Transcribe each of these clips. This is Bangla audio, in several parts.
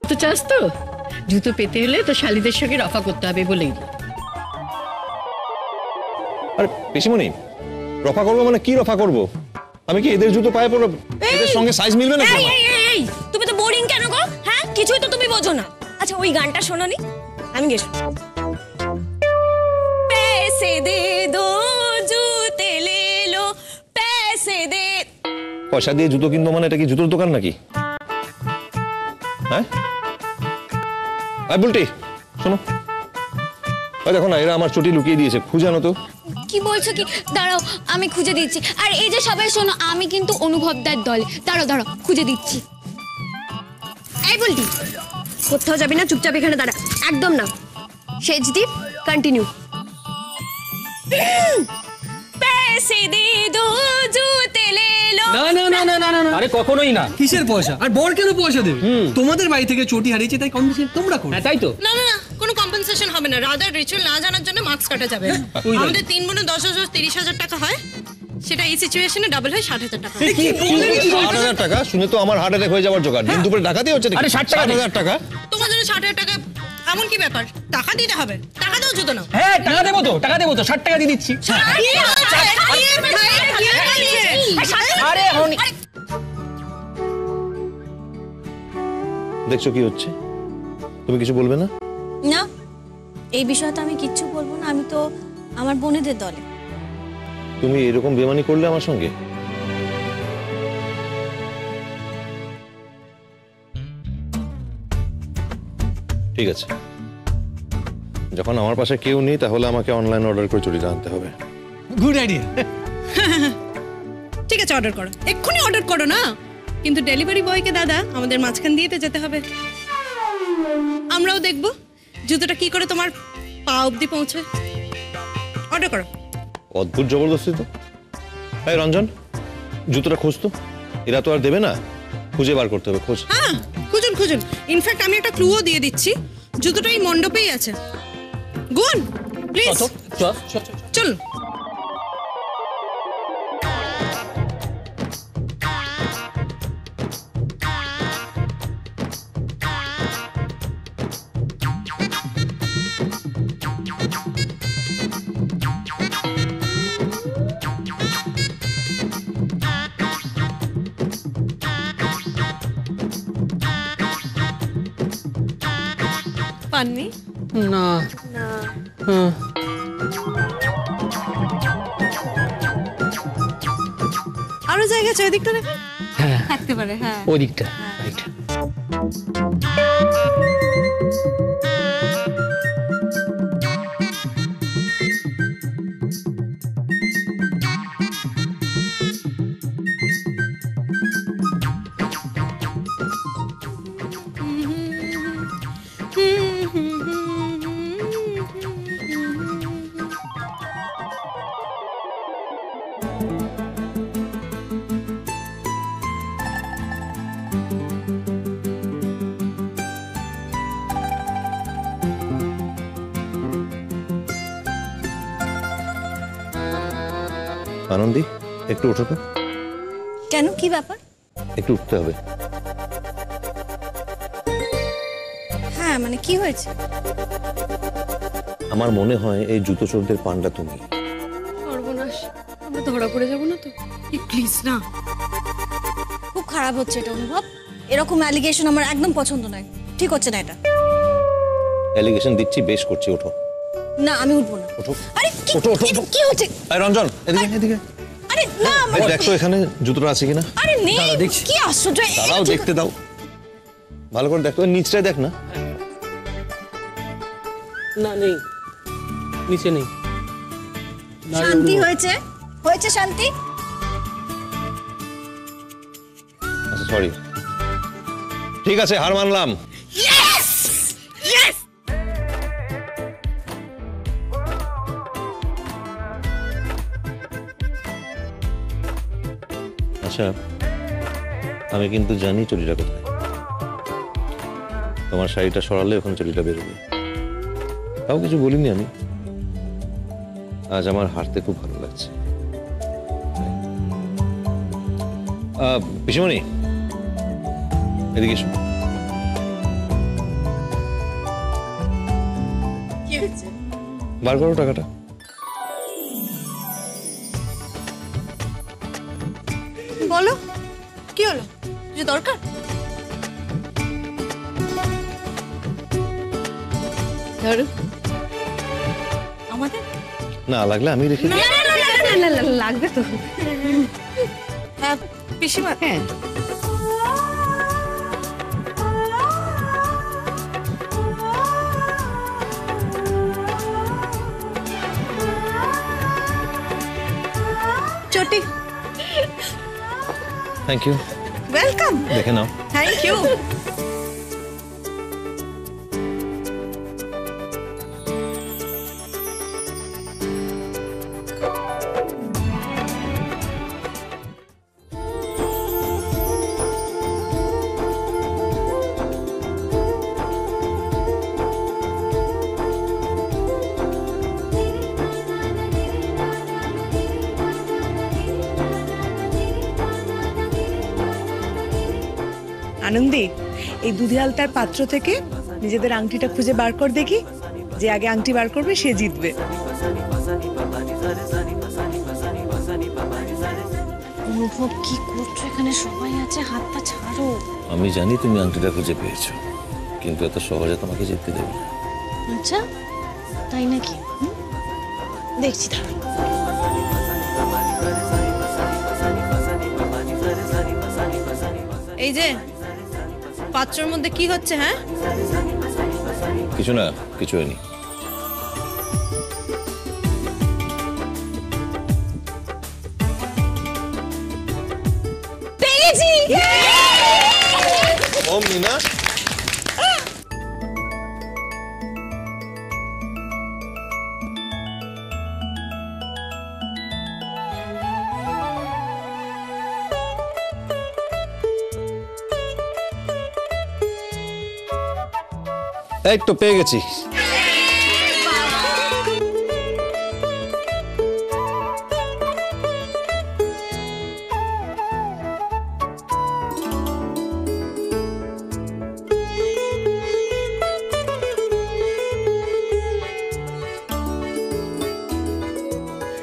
তো চাস তো জুতো পেতে হলে তো শালিদের সঙ্গে রফা করতে হবে বলেই। আরে পিসিমণি, রফা করবো মানে কি রফা করবো? আমি কি এদের জুতো পায়ে পড়ব? এদের সঙ্গে সাইজ মিলবে না? তুমি তো বোরিং কেন গো? হ্যাঁ, কিছুই তো তুমি বোঝো না। আচ্ছা ওই গানটা শোনোনি? আমি গেছি। पैसे दे दो जूते ले लो पैसे दे। পয়সা দিয়ে জুতো কিনবো মানে এটা কি জুতোর দোকান নাকি? হ্যাঁ বুলটি শোনো, ওই দেখো না, এরা আমার চটি লুকিয়ে দিয়েছে, খুঁজে আনো তো। কি বলছো কি? দাঁড়াও আমি খুঁজে দিচ্ছি। আর এই যে সবাই শোনো, আমি কিন্তু অনুভবদার দলে। দাঁড়াও দাঁড়াও খুঁজে দিচ্ছি। এই বলটি, কোথাও যাবি না, চুপচাপ এখানে দাঁড়া। একদম না। সেজদীপ কন্টিনিউ। पैसे दे दो जूते ले लो। না না না না না না, আরে কখনোই না। কিসের পয়সা? আর বর কেন পয়সা দেবে? তোমাদের বাড়ি থেকে চটি হারিয়েছে তাই কম্পেনসেশন তোমরা করো। হ্যাঁ তাই তো। না না না, কোনো কম্পেনসেশন হবে না। রাদার রিচুয়াল না জানার জন্য মার্কস কাটা যাবে। আমাদের 3 বোনে 10,000 30,000 টাকা হয়, সেটা এই সিচুয়েশনে ডাবল হয় 60,000 টাকা। 60,000 টাকা শুনে তো আমার হার্ট অ্যাটাক হয়ে যাওয়ার জোগাড়। দিন দুপুরে টাকা দিয়ে হচ্ছে নাকি? আরে 60,000 টাকা তোমার জন্য 60,000 টাকা এমন কি ব্যাপার? টাকা দিতে হবে, টাকা দাও জুতো নাও। হ্যাঁ টাকা দেবো তো, টাকা দেবো তো, 60 টাকা দিয়ে দিচ্ছি। আরে হনি দেখছো কি হচ্ছে? তুমি কিছু বলবে না? না, এই বিষয়টা আমি কিচ্ছু বলবো না। আমি তো আমার বোনেদের দলে। তুমি এরকম বেমানি করলে আমার সঙ্গে? ঠিক আছে, যখন আমার পাশে কেউ নেই তাহলে আমাকে অনলাইন অর্ডার করে চলে আনতে হবে। Good idea. ঠিক আছে, অর্ডার করো, এক্ষুনি অর্ডার করো না। কিন্তু ডেলিভারি বয়কে দাদা আমাদের মাঝখান দিয়ে তো যেতে হবে। আমরাও দেখবো জুতোটা কি করে তোমার পা অবধি পৌঁছে। অর্ডার করো। অদ্ভুত জবরদস্তি তো। এই রঞ্জন, জুতোটা খোঁজ তো। এরা তো আর দেবে না, খুঁজে বার করতে হবে। খোঁজ। হ্যাঁ খুঁজুন খুঁজুন। ইনফ্যাক্ট আমি একটা ক্লুও দিয়ে দিচ্ছি, জুতোটা এই মণ্ডপেই আছে। গুন প্লিজ। চল। পাননি? না না। আরো জায়গা আছে ওই দিকটা দেখো। হ্যাঁ থাকতে পারে। হ্যাঁ ওই দিকটা রাইট। আনন্দি, একটু ওঠো তো। কেন, কি ব্যাপার? একটু উঠতে হবে। হ্যাঁ মানে কি হয়েছে? আমার মনে হয় এই জুতো চোরদের পান্ডা তুমি। সর্বনাশ, আমরা ধরা পড়ে যাবো না তো? প্লিজ না। খুব খারাপ হচ্ছে এটা অনুভব। এরকম অ্যালিগেশন আমার একদম পছন্দ নয়। ঠিক হচ্ছে না এটা। অ্যালিগেশন দিচ্ছি, বেশ করছি। ওঠো। না আমি উঠবো না। ওঠো। আরে কি ওঠো, ওঠো, এটা ওঠো। কি হচ্ছে? এই রঞ্জন, এদিকে এদিকে। আরে না এই দেখ তো এখানে জুতোটা আছে কিনা। আরে নেই। কি আশ্চর্য। দাঁড়াও, দেখতে দাও, ভালো করে দেখো। নিচটাই দেখ না। না নেই, নিচে নেই। শান্তি হয়েছে, হয়েছে শান্তি। আচ্ছা সরি, ঠিক আছে, হার মানলাম। Yes yes. আচ্ছা, আমি কিন্তু জানি চুরিটা কোথায়। তোমার শাড়িটা সরালে ওখানে চুরিটা বেরোবে। তাও কিছু বলিনি আমি। আজ আমার হাঁটতে খুব ভালো লাগছে। পিসিমণি, এদিকে এসো। হয়েছে? বার করো টাকাটা। বলো কি হলো, যে দরকার? ধরো। আমাদের না লাগলে আমি রেখে দিই। না, লাগবে তো। হ্যাঁ পিসিমা। হ্যাঁ। চটি। Thank you. ওয়েলকাম। দেখে নাও। Thank you. আনন্দি, এই দুধে আলতার পাত্র থেকে নিজেদের আংটিটা খুঁজে বার কর দেখি। যে আগে আংটি বার করবে সে জিতবে। অনুভব কি করছো এখানে? সবাই আছে, হাত পা ছাড়ো। আমি জানি তুমি আংটিটা খুঁজে পেয়েছো, কিন্তু এত সহজে তোমাকে জিততে দেবো না। আচ্ছা তাই নাকি? দেখছি তাহলে। এই যে পাত্রের মধ্যে কি হচ্ছে? হ্যাঁ কিছু না, কিছু হয়নি। পেয়েছি। ওম মিনা, এই তো পেয়ে গেছি।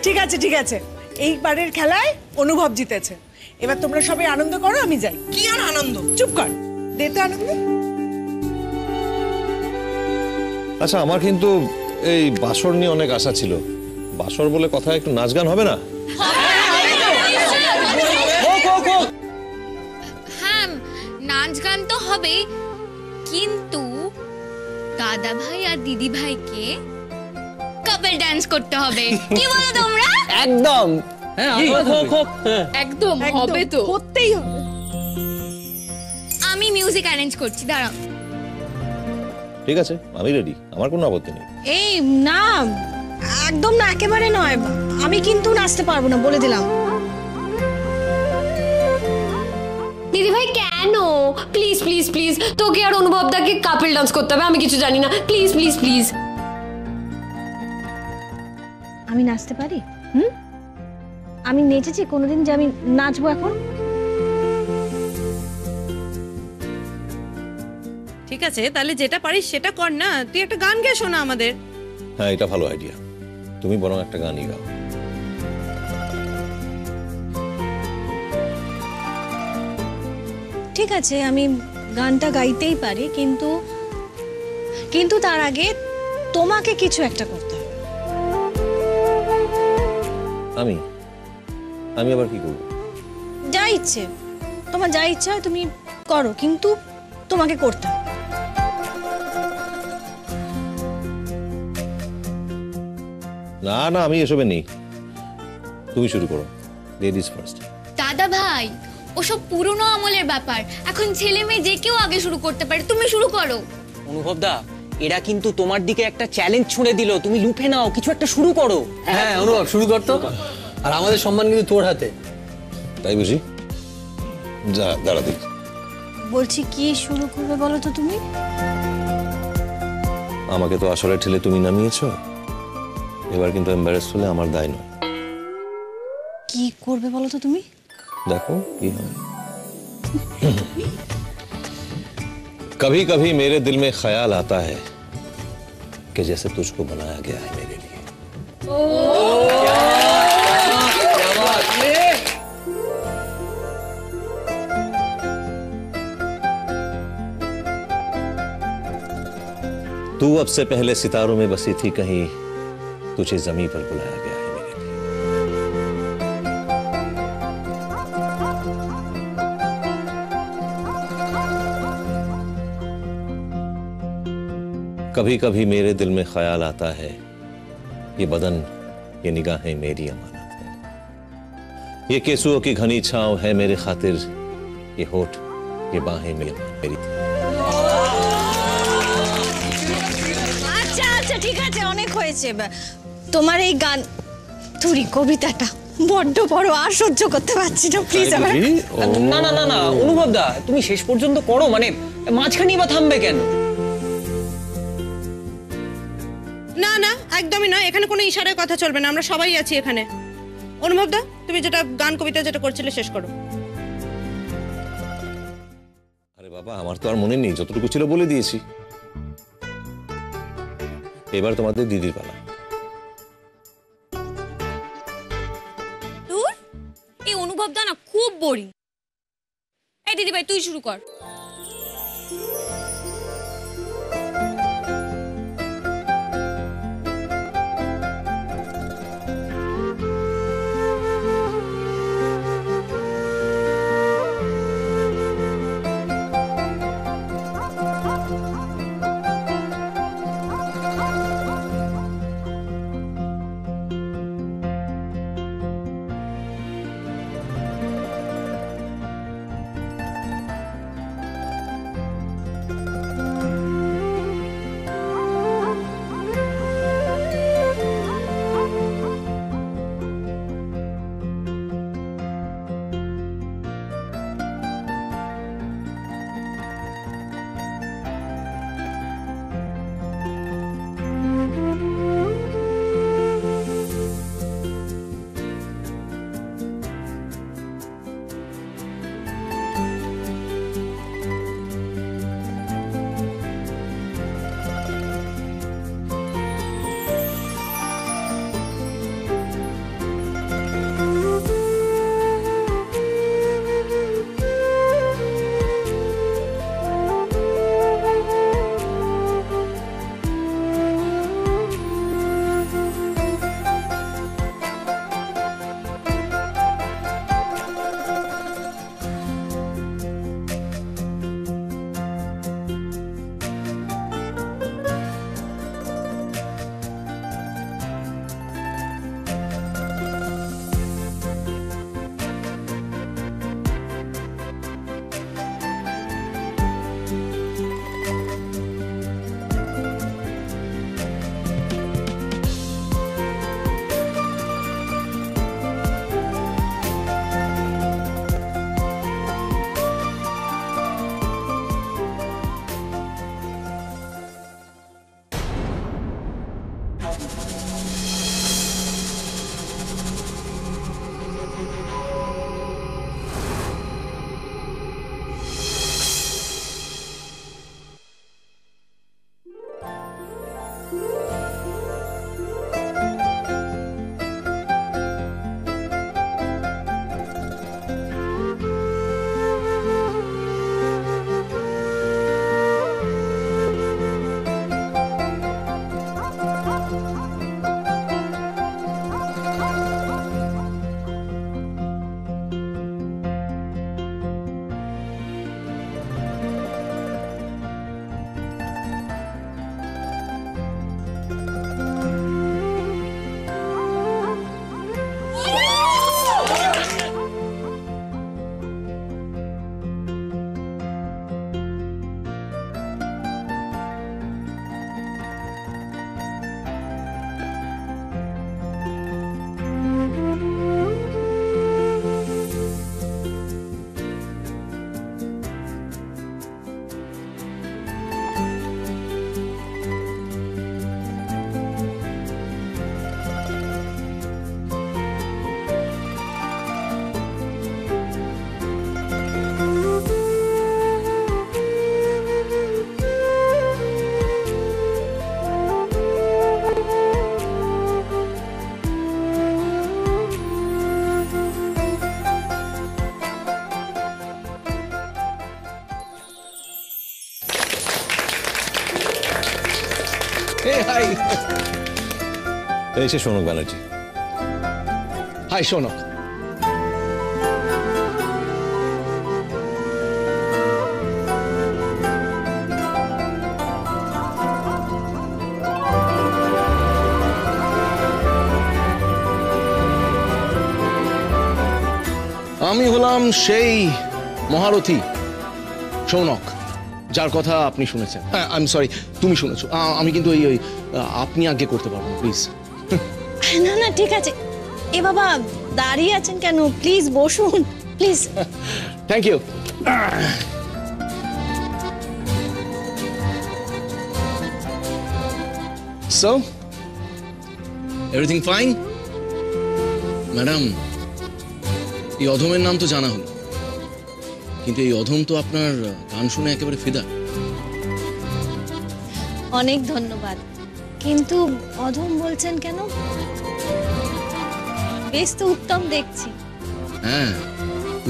ঠিক আছে ঠিক আছে, এইবারের খেলায় অনুভব জিতেছে। এবার তোমরা সবাই আনন্দ করো, আমি যাই। কি আর আনন্দ? চুপ কর, দে তো আনন্দ। আচ্ছা, আমার কিন্তু এই বাসর নিয়ে অনেক আশা ছিল। বাসর বলে কথা, একটু নাচ গান হবে না? হ্যাঁ নাচ গান তো হবে, কিন্তু দাদা ভাই আর দিদি ভাইকে কাপল ডান্স করতে হবে। কি বলো তোমরা? একদম। হ্যাঁ একদম হবে তো। করতেই হবে। আমি মিউজিক অ্যারেঞ্জ করছি, দাঁড়াও। ঠিক আছে, আমি রেডি, আমার কোনো আপত্তি নেই। এই না, একদম না, একেবারে নয়। আমি কিন্তু নাচতে পারবো না, বলে দিলাম। দিদি ভাই কেন? প্লিজ প্লিজ প্লিজ, তোকে আর অনুভবদাকে কাপল ডান্স করতে হবে। আমি কিছু জানি না, প্লিজ প্লিজ প্লিজ। আমি নাচতে পারি? আমি নেচেছি কোনোদিন যে আমি নাচবো এখন? ঠিক আছে, তাহলে যেটা পারিস সেটা কর না। তুই একটা গান গেয়ে শোনা আমাদের। হ্যাঁ, এটা ভালো আইডিয়া। তুমি বরং একটা গানই গাও। ঠিক আছে, আমি গানটা গাইতেই পারি, কিন্তু কিন্তু তার আগে তোমাকে কিছু একটা করতে হবে। আমি আমি আবার কি করবো? যা ইচ্ছে, তোমার যা ইচ্ছা হয় তুমি করো, কিন্তু তোমাকে করতে হবে। না না, আমি এসবে নেই, তুমি শুরু করো। Ladies first. দাদা ভাই, ওসব পুরনো আমলের ব্যাপার। এখন ছেলে মেয়ে যে কেউ আগে শুরু করতে পারে, তুমি শুরু করো। অনুভব দা, এরা কিন্তু তোমার দিকে একটা চ্যালেঞ্জ ছুঁড়ে দিল। তুমি লুফে নাও, কিছু একটা শুরু করো। হ্যাঁ অনুভব, শুরু কর তো। আর আমাদের সম্মান কিন্তু তোর হাতে। তাই বুঝি? যা দাঁড়া দেখি। বলছি কি শুরু করবে বলো তো তুমি? আমাকে তো আসলে ঠেলে তুমি নামিয়েছো, এবার কিন্তু এম্বারেস হলে আমার দায় নয়। কি করবে বলো তো তুমি? देखो কি হয়। कभी कभी मेरे दिल में ख्याल आता है कि जैसे तुझको बनाया गया है मेरे लिए। तू अब से पहले सितारों में बसी थी कहीं, तुझे जमीन पर बुलाया गया है मेरे लिए। कभी कभी मेरे दिल में ख्याल आता है, ये बदन, ये निगाहें मेरी अमानत है। ये केसुओं की घनी छांव है मेरे खातिर, ये होठ, ये बाहें मेरी। আচ্ছা আচ্ছা ঠিক আছে, অনেক হয়েছে। তোমার এই গান তুরি কবিতাটা বড্ড বড়, আর সহ্য করতে পারছি না, প্লিজ আমার। না না না না অনুভব দা, তুমি শেষ পর্যন্ত করো, মানে মাঝখানেই বা থামবে কেন? না না একদমই নয়, এখানে কোনো ইশারায় কথা চলবে না, আমরা সবাই আছি এখানে। অনুভব দা, তুমি যেটা গান কবিতা যেটা করছিলে শেষ করো। আরে বাবা, আমার তো আর মনে নেই, যতটুকু ছিল বলে দিয়েছি। এবার তোমাদের দিদির পালা। দূর, এই অনুভব দা না খুব বোরিং। এই দিদি ভাই তুই শুরু কর। হাই এই সে শোনক ব্যানার্জি। হাই শোনক। আমি হলাম সেই মহারথী শৌনক যার কথা আপনি শুনেছেন। হ্যাঁ আই এম সরি, তুমি শুনেছো। আমি কিন্তু ওই আপনি আগে করতে পারবো প্লিজ। না না ঠিক আছে। এ বাবা দাঁড়িয়ে আছেন কেন, প্লিজ বসুন please. Thank you. So everything fine madam? এই অধমের নাম তো জানা হলো, কিন্তু এই অধম তো আপনার গান শুনে একেবারে ফিদা। অনেক ধন্যবাদ, কিন্তু অধম বলছেন কেন? বেশ তো উত্তম দেখছি। হ্যাঁ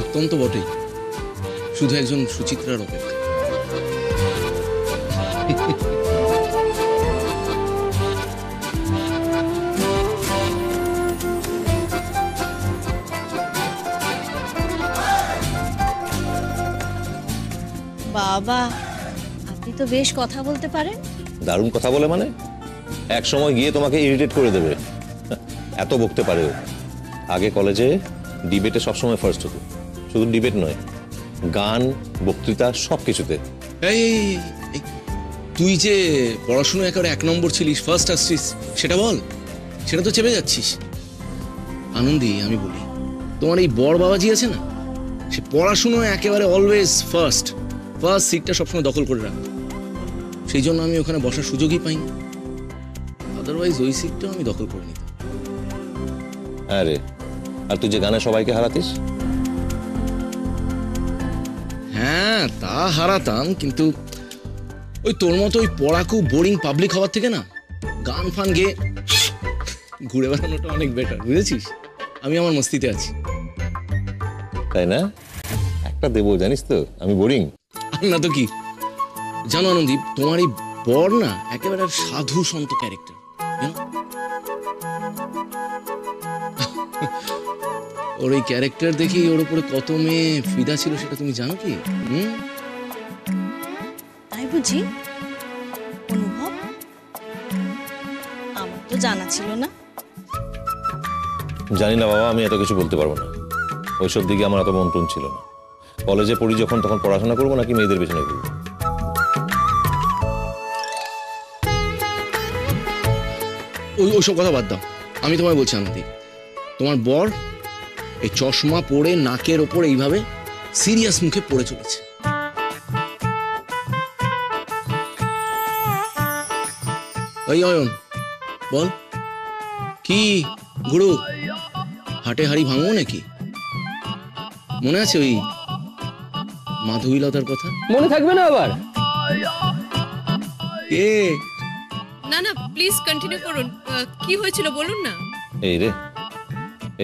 উত্তম তো বটেই, শুধু একজন সুচিত্রার অপেক্ষা। বাবা আপনি তো বেশ কথা বলতে পারেন। দারুণ কথা বলে মানে? এক সময় গিয়ে তোমাকে ইরিটেট করে দেবে, এত বকতে পারে ও। আগে কলেজে ডিবেটে সবসময় ফার্স্ট হতো, শুধু ডিবেট নয়, গান, বক্তৃতা সব কিছুতে। এই তুই যে পড়াশুনো একেবারে 1 নম্বর ছিলিস, ফার্স্ট আসছিস, সেটা বল। সেটা তো চেপে যাচ্ছিস। আনন্দী আমি বলি, তোমার এই বড় বাবাজি আছে না, সে পড়াশুনো একেবারে অলওয়েজ ফার্স্ট সিটটা সবসময় দখল করে রাখতো। সেই জন্য আমি ওখানে বসার সুযোগই পাইনি, আদারওয়াইজ ওই সিটটাও আমি দখল করে নিতাম। হ্যাঁ রে, আর তুই যে গানে সবাইকে হারাতিস। হ্যাঁ তা হারাতাম, কিন্তু ওই তোর মতো ওই পড়াকু বোরিং পাবলিক হওয়ার থেকে না গান ফান গেয়ে ঘুরে বেড়ানোটা অনেক বেটার, বুঝেছিস? আমি আমার মস্তিতে আছি। তাই না? একটা দেবো জানিস তো, আমি বোরিং না তো কি। জানো আনন্দীপ, তোমার এই বর না একেবারে সাধু সন্ত ক্যারেক্টার। ওর এই ক্যারেক্টার দেখেই ওর উপরে কত মেয়ে ফিদা ছিল সেটা তুমি জানো কি? তাই বুঝি? অনুভব আমার তো জানা ছিল না। জানি না বাবা, আমি এত কিছু বলতে পারবো না। ওইসব দিকে আমার এত মন্ত্রণ ছিল না। কলেজে পড়ি যখন, তখন পড়াশোনা করবো নাকি মেয়েদের পেছনে ঘুরবো? ওইসব কথা বাদ দাও। আমি তোমায় বলছি আনন্দী, তোমার বর এই চশমা পরে নাকের ওপর এইভাবে সিরিয়াস মুখে পড়ে চলেছে। ওই অয়ন বল, কি গুরু হাটে হাড়ি ভাঙবো নাকি? মনে আছে ওই মাধবীলতার কথা? মনে থাকবে না আবার? কে? না না প্লিজ কন্টিনিউ করুন, কি হয়েছিল বলুন না। এই রে,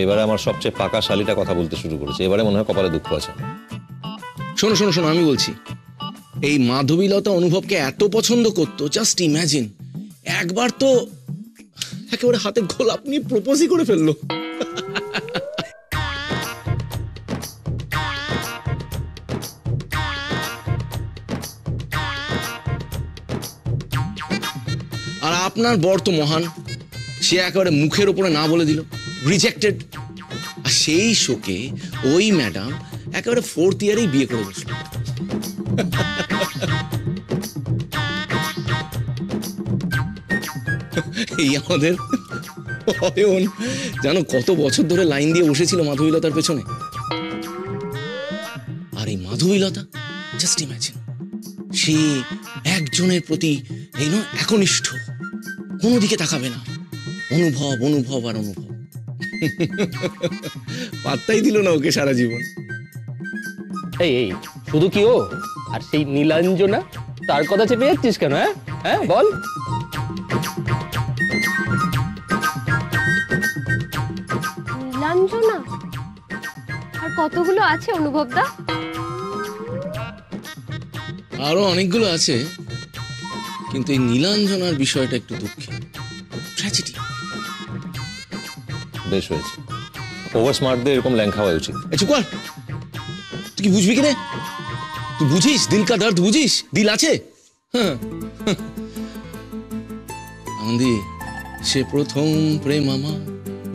এবারে আমার সবচেয়ে পাকা শালিটা কথা বলতে শুরু করেছে। এবারে মনে হয় কপালে দুঃখ আছে। শোনো শোনো শোনো, আমি বলছি, এই মাধবীলতা অনুভবকে এত পছন্দ করতো, জাস্ট ইম্যাজিন, একবার তো একেবারে হাতে গোলাপ নিয়ে প্রপোজই করে ফেললো। আর আপনার বর তো মহান, সে একেবারে মুখের উপরে না বলে দিল রিজেক্টেড। আর সেই শোকে ওই ম্যাডাম একেবারে 4th ইয়ারেই বিয়ে করে বসলো। এই আমাদের অয়ন জানো কত বছর ধরে লাইন দিয়ে বসেছিল মাধবীলতার পেছনে। আর এই মাধবীলতা, জাস্ট ইমাজিন, সে একজনের প্রতি এই নয় একনিষ্ঠ, কোনো দিকে তাকাবে না, অনুভব অনুভব আর অনুভব। পাত্তাই দিল না ওকে সারা জীবন। এই এই শুধু কি ও আর সেই নীলাঞ্জনা, তার কথা চেপে যাচ্ছিস কেন? হ্যাঁ হ্যাঁ বল। নীলাঞ্জনা আর কতগুলো আছে অনুভবদা? আরো অনেকগুলো আছে, কিন্তু এই নীলাঞ্জনার বিষয়টা একটু দুঃখের, ট্র্যাজেডি। বেশ হয়েছে, ওভার স্মার্টদের এরকম ল্যাং খাওয়া উচিত। চুপ কর, তুই কি বুঝবি কিরে? তুই বুঝিস দিল কা দর্দ? বুঝিস দিল আছে? হ্যাঁ আনন্দি, সে প্রথম প্রেম আমার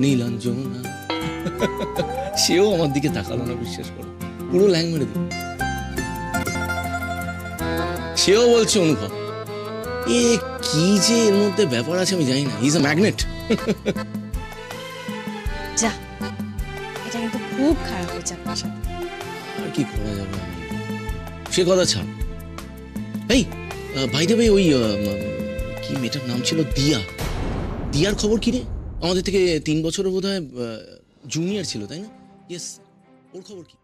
নীলাঞ্জনা। সেও আমার দিকে তাকালো না, বিশ্বাস করো, পুরো ল্যাং মেরে দিল। সেও বলছে অনুভব। এ কি যে এর মধ্যে ব্যাপার আছে আমি জানি না। Is a magnet. যা, এটা কিন্তু খুব খারাপ হয়েছে আপনার সাথে। আর কি করা যাবে, সে কথা ছাড়। এই বাই দ্য ওয়ে, ওই কি মেয়েটার নাম ছিল দিয়া, দিয়ার খবর কি রে? আমাদের থেকে 3 বছরের বোধহয় জুনিয়র ছিল, তাই না? ইয়েস, ওর খবর কি?